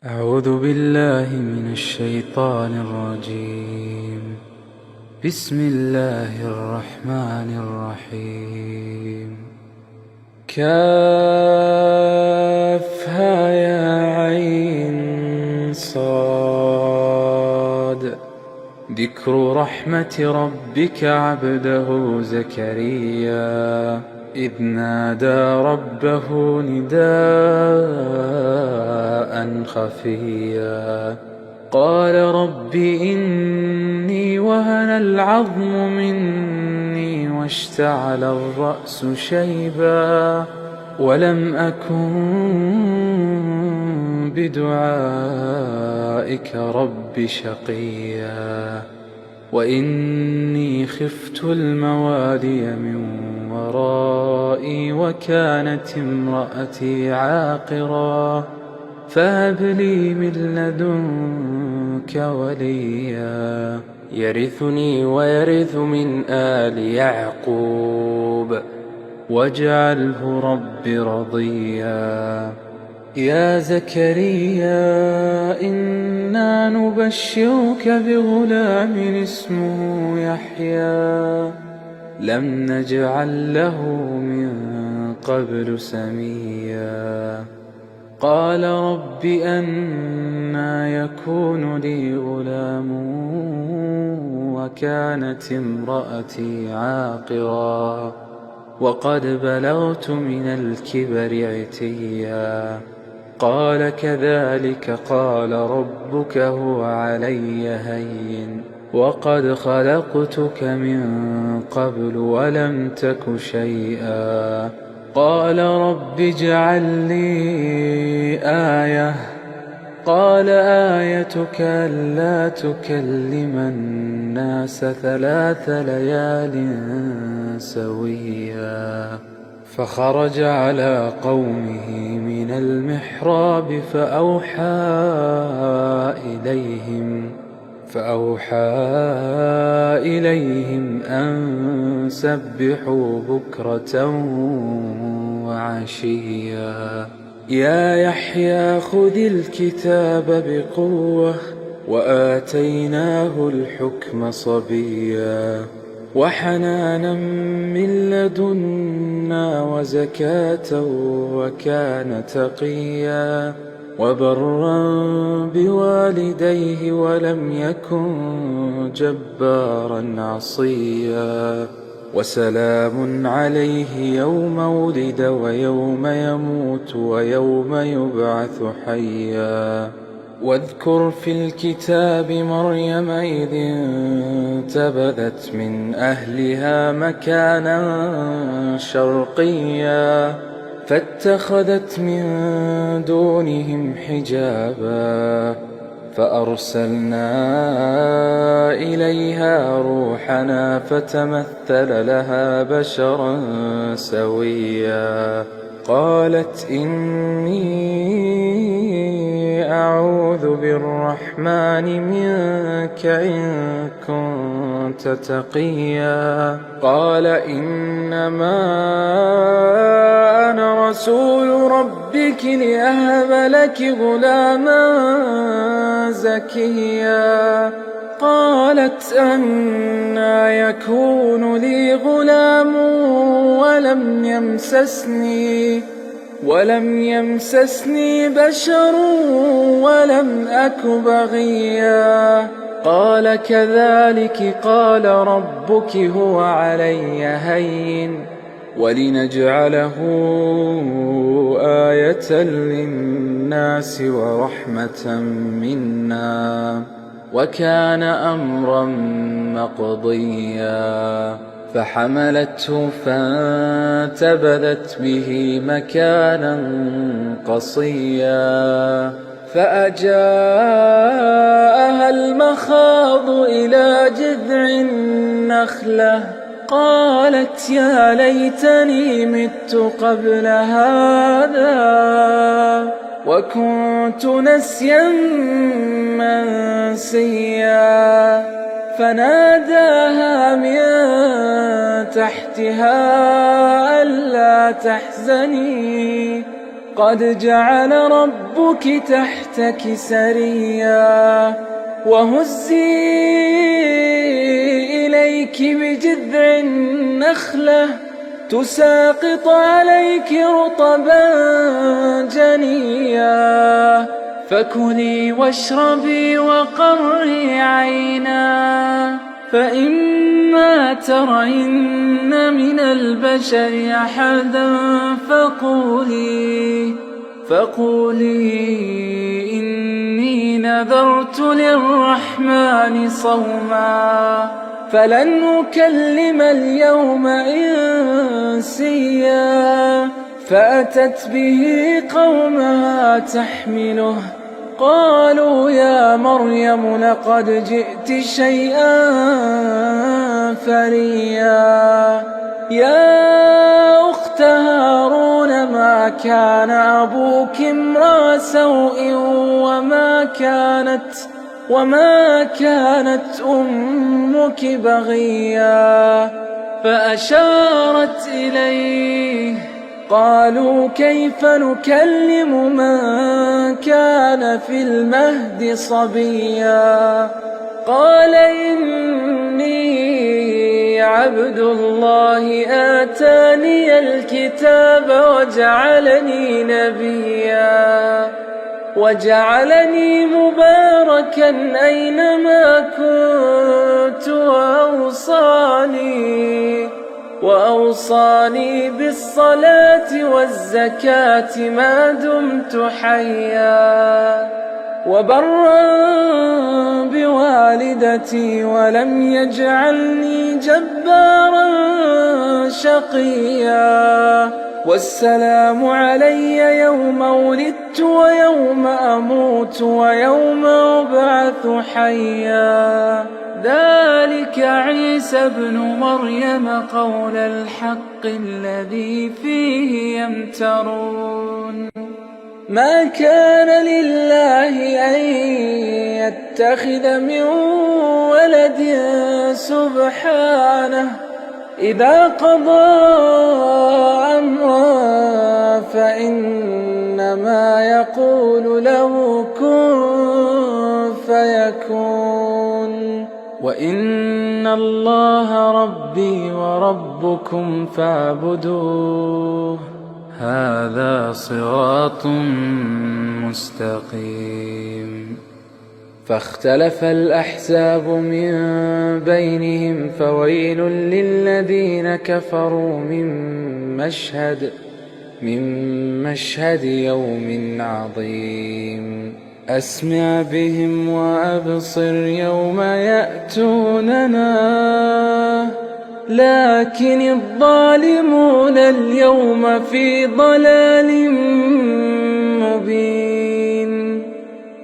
أعوذ بالله من الشيطان الرجيم. بسم الله الرحمن الرحيم. كافها يا عين صاد. ذكر رحمة ربك عبده زكريا إذ نادى ربه نداء خفيا قال رب إني وهن العظم مني واشتعل الرأس شيبا ولم أكن بدعائك رب شقيا وإني خفت الموالي من ورائي وكانت امرأتي عاقرا فهب لي من لدنك وليا يرثني ويرث من آل يعقوب واجعله رب رضيا. يا زكريا إنا نبشرك بغلام اسمه يحيى لم نجعل له من قبل سميا قال رب أنى يكون لي غلام وكانت امرأتي عاقرا وقد بلغت من الكبر عتيا قال كذلك قال ربك هو علي هين وقد خلقتك من قبل ولم تك شيئا قال رب اجعل لي آية قال آيتك ألا تكلم الناس 3 ليال سويا فخرج على قومه من المحراب فأوحى إليهم أن سبحوا بكرة وعشيا يا يحيى خذ الكتاب بقوة وآتيناه الحكم صبيا وحنانا من لدنا وزكاة وكان تقيا وبرا بوالديه ولم يكن جبارا عصيا وسلام عليه يوم ولد ويوم يموت ويوم يبعث حيا واذكر في الكتاب مريم إذ انتبذت من أهلها مكانا شرقيا فاتخذت من دونهم حجابا فأرسلنا إليها روحنا فتمثل لها بشرا سويا قالت إني أعوذ بالرحمن منك إن كنت تقيا قال إنما أنا رسول ربك لأهب لك غلاما زكيا قالت أنى يكون لي غلام ولم يمسسني بشر ولم أك بغيا قال كذلك قال ربك هو علي هين ولنجعله آية للناس ورحمة منا وكان أمرا مقضيا فحملته فانتبذت به مكانا قصيا فأجاءها المخاض إلى جذع النخلة قالت يا ليتني مت قبل هذا وكنت نسيا منسيا فناداها من تحتها ألا تحزني قد جعل ربك تحتك سريا وهزي إليك بجذع النخلة تساقط عليك رطبا جنيا فكلي واشربي وقري عينا فإما ترين من البشر أحدا فقولي إني نذرت للرحمن صوما فلن أكلم اليوم إنسيا فأتت به قومها تحمله قالوا يا مريم لقد جئت شيئا فريا يا أخت هارون ما كان أبوك امرأ سوء وما كانت أمك بغيا فأشارت إليه قالوا كيف نكلم من كان في المهد صبيا قال إني عبد الله آتاني الكتاب وجعلني مباركا أينما كنت وأوصاني بالصلاة والزكاة ما دمت حيا وبرا بوالدتي ولم يجعلني جبارا شقيا والسلام علي يوم ولدت ويوم أموت ويوم أبعث حيا ذلك عيسى ابن مريم قول الحق الذي فيه يمترون ما كان لله أن يتخذ من ولد سبحانه إذا قضى أمرا فإنما يقول له كن فيكون وإن الله ربي وربكم فاعبدوه هذا صراط مستقيم فاختلف الأحزاب من بينهم فويل للذين كفروا من مشهد يوم عظيم أسمع بهم وأبصر يوم يأتوننا لكن الظالمون اليوم في ضلال مبين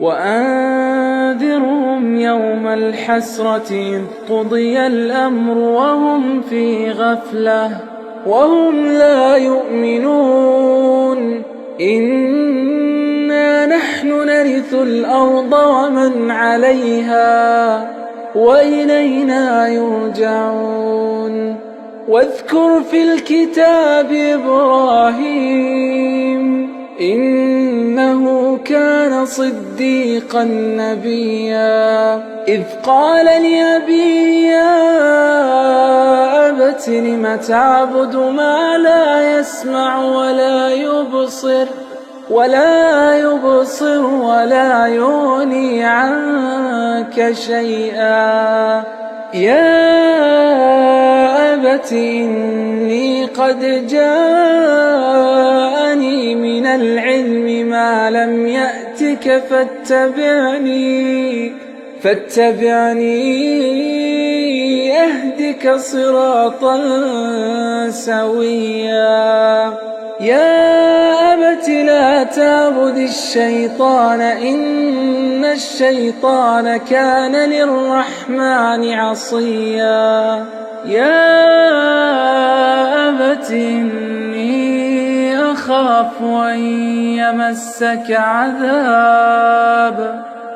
وأنذرهم يوم الحسرة إذ قضي الأمر وهم في غفلة وهم لا يؤمنون إنا نحن نرث الأرض ومن عليها وإلينا يرجعون واذكر في الكتاب إبراهيم إنه كان صديقا نبيا إذ قال لأبيه يا أبت لم تعبد ما لا يسمع ولا يبصر ولا يغني عنك شيئا يا أبت إني قد جاءني من العلم ما لم يأتك فاتبعني أهدك صراطا سويا يا أبت لا تعبد الشيطان إن الشيطان كان للرحمن عصيا يا أبت إني أخاف أن يمسك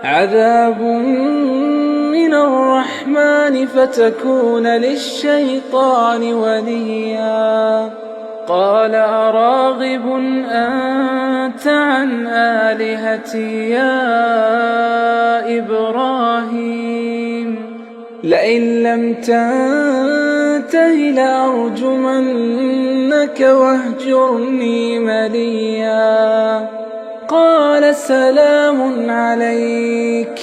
عذاب من الرحمن فتكون للشيطان وليا قال أراغب أنت عن آلهتي يا إبراهيم لئن لم تنته لأرجمنك واهجرني مليا قال سلام عليك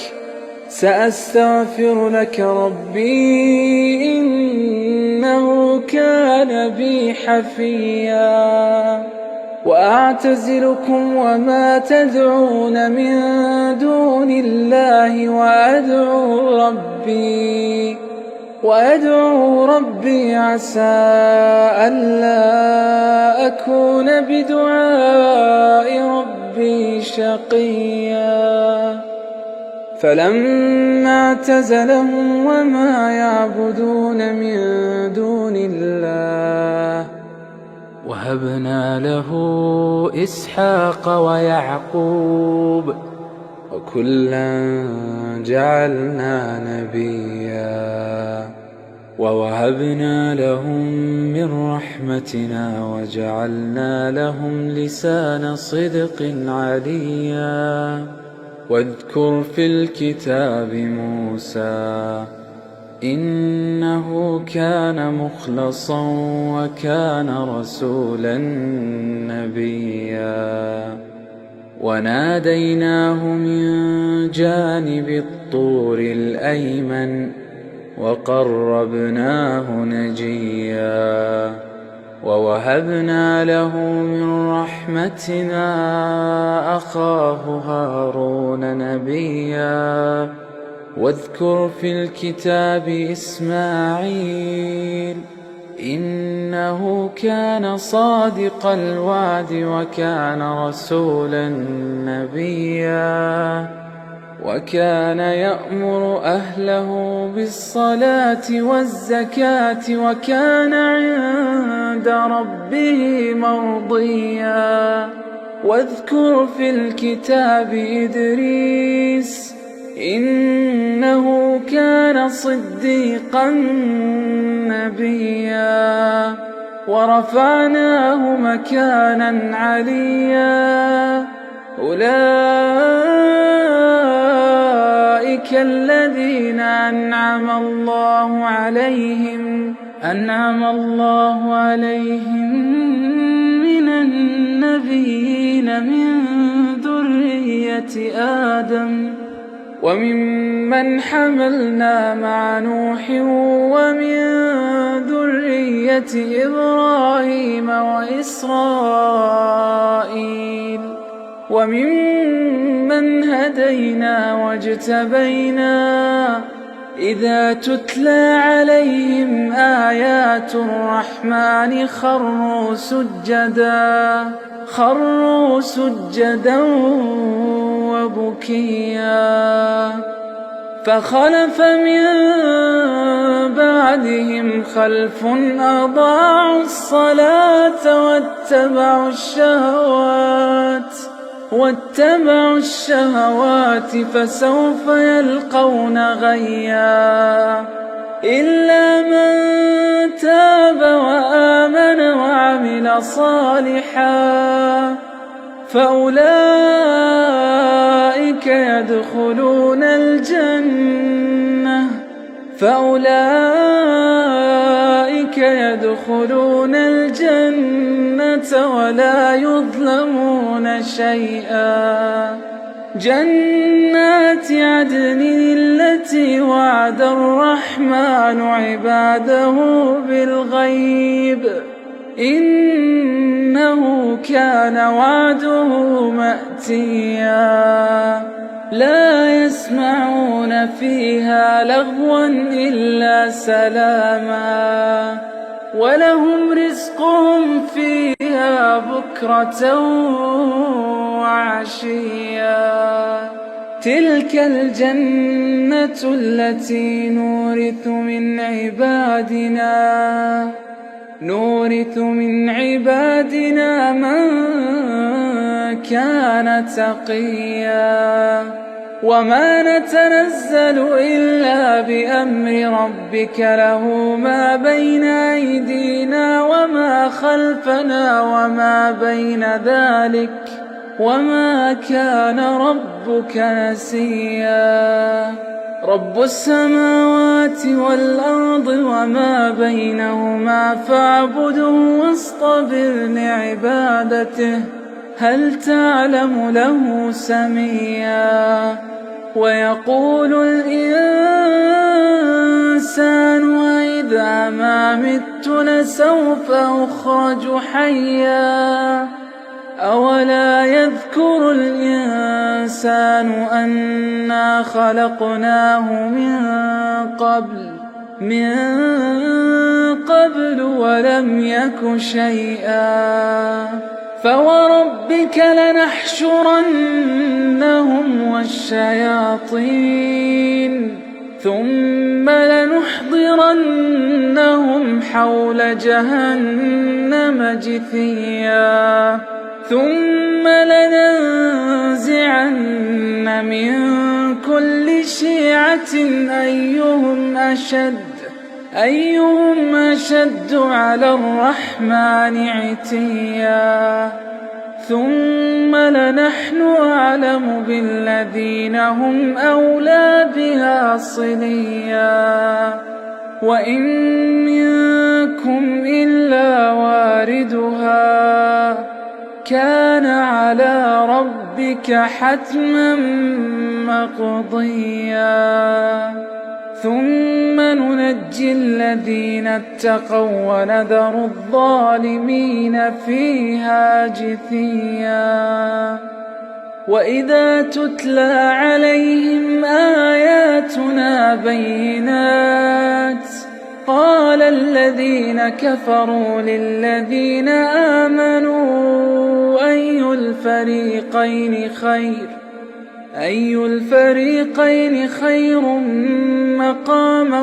سأستغفر لك ربي إنه كان بي حفيا وأعتزلكم وما تدعون من دون الله وأدعو ربي عسى ألا أكون بدعاء ربي شقيا فلما اعتزلهم وما يعبدون من دون الله وهبنا له إسحاق ويعقوب وكلا جعلنا نبيا ووهبنا لهم من رحمتنا وجعلنا لهم لسان صدق عليا واذكر في الكتاب موسى إنه كان مخلصا وكان رسولا نبيا وناديناه من جانب الطور الأيمن وقربناه نجيا ووهبنا له من رحمتنا أخاه هارون نبيا واذكر في الكتاب إسماعيل إنه كان صادق الوعد وكان رسولا نبيا وكان يأمر أهله بالصلاة والزكاة وكان عند ربه مرضيا واذكر في الكتاب إدريس إنه كان صديقا نبيا ورفعناه مكانا عليا أولئك الذين أنعم الله عليهم من النبيين من ذرية آدم وممن حملنا مع نوح ومن ذرية إبراهيم وإسرائيل وممن هدينا واجتبينا إذا تتلى عليهم آيات الرحمن خروا سجدا وبكيا فخلف من بعدهم خلف أضاعوا الصلاة واتبعوا الشهوات فسوف يلقون غيا إلا من تاب وآمن وعمل صالحا فأولئك يدخلون الجنة ولا يظلمون شيئا جنات عدن التي وعد الرحمن عباده بالغيب إنه كان وعده مأتيا لا يسمعون فيها لغوا إلا سلاما ولهم رزقهم فيها بكرة وعشيا تلك الجنة التي نورث من عبادنا من كان تقيا وما نتنزل إلا بأمر ربك له ما بين أيدينا وما خلفنا وما بين ذلك وما كان ربك نسيا رب السماوات والأرض وما بينهما فاعبده واصطبر لعبادته هل تعلم له سميا ويقول الإنسان أإذا ما مت لسوف أخرج حيا أولا يذكر الإنسان أنا خلقناه من قبل ولم يك شيئا فوربك لنحشرنهم والشياطين ثم لنحضرنهم حول جهنم جثيا ثم لننزعن من كل شيعة أيهم أشد على الرحمن عتيا ثم لنحن أعلم بالذين هم أولى بها صليا وإن منكم إلا واردها كان على ربك حتما مقضيا ثم ننجي الذين اتقوا ونذر الظالمين فيها جثيا وإذا تتلى عليهم آياتنا بينات قال الذين كفروا للذين آمنوا أي الفريقين خير مقاما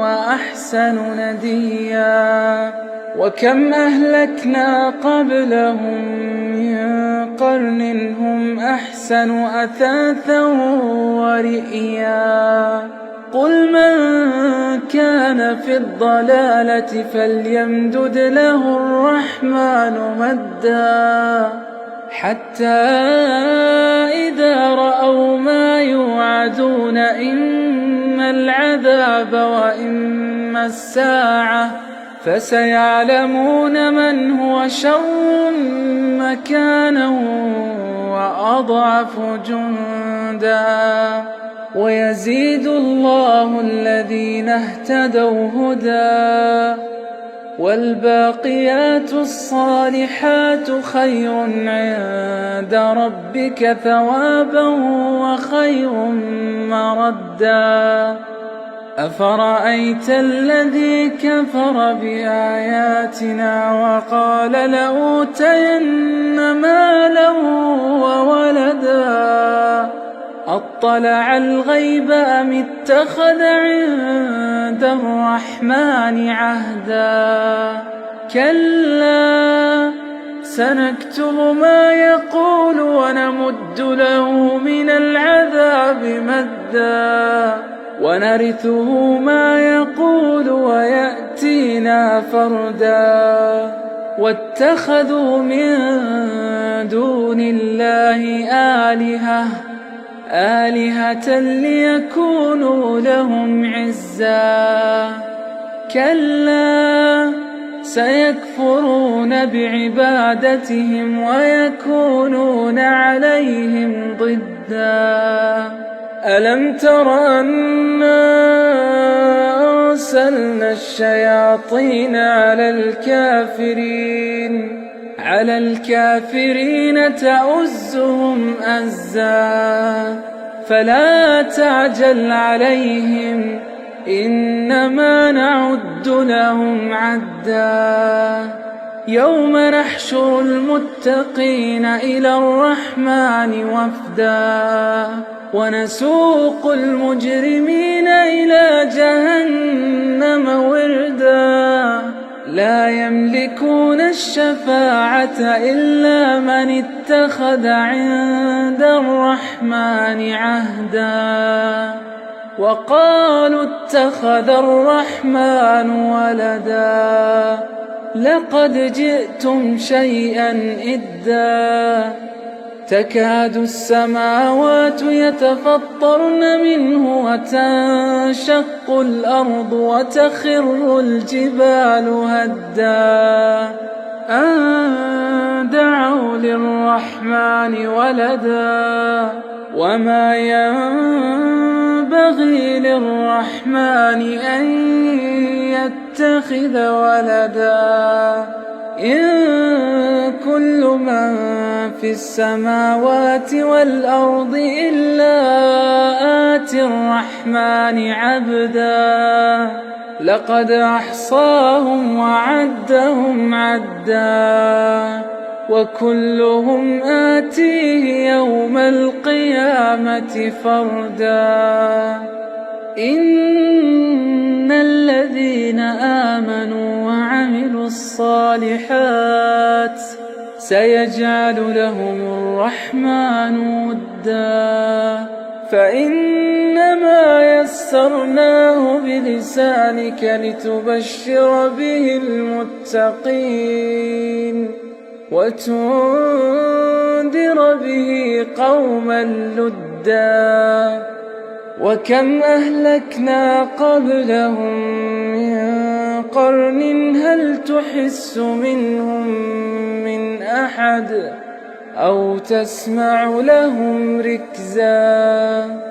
وأحسن نديا وكم أهلكنا قبلهم من قرن هم أحسن أثاثا ورئيا قل من كان في الضلالة فليمدد له الرحمن مدا حتى إذا رأوا ما يوعدون إما العذاب وإما الساعة فسيعلمون من هو شر مكانا وأضعف جندا ويزيد الله الذين اهتدوا هدى والباقيات الصالحات خير عند ربك ثوابا وخير مردا أفرأيت الذي كفر بآياتنا وقال لأوتين مالا وولدا أطلع الغيب أم اتخذ عند الرحمن عهدا كلا سنكتب ما يقول ونمد له من العذاب مدا ونرثه ما يقول ويأتينا فردا واتخذوا من دون الله آلهة ليكونوا لهم عزا كلا سيكفرون بعبادتهم ويكونون عليهم ضدا ألم تر أنا أرسلنا الشياطين على الكافرين تؤزهم أزا فلا تعجل عليهم إنما نعد لهم عدا يوم نحشر المتقين إلى الرحمن وفدا ونسوق المجرمين إلى جهنم وردا لا يملكون الشفاعة إلا من اتخذ عند الرحمن عهدا وقالوا اتخذ الرحمن ولدا لقد جئتم شيئا إدا تكاد السماوات يتفطرن منه وتنشق الأرض وتخر الجبال هدا أن دعوا للرحمن ولدا وما ينبغي للرحمن أن يتخذ ولدا إن كل من في السماوات والأرض إلا آتي الرحمن عبدا لقد أحصاهم وعدهم عدا وكلهم آتيه يوم القيامة فردا إن الذين آمنوا وعملوا الصالحات سيجعل لهم الرحمن ودا فإنما يسرناه بلسانك لتبشر به المتقين وتنذر به قوما لدا وكم أهلكنا قبلهم من قرن هل تحس منهم من أحد أو تسمع لهم ركزا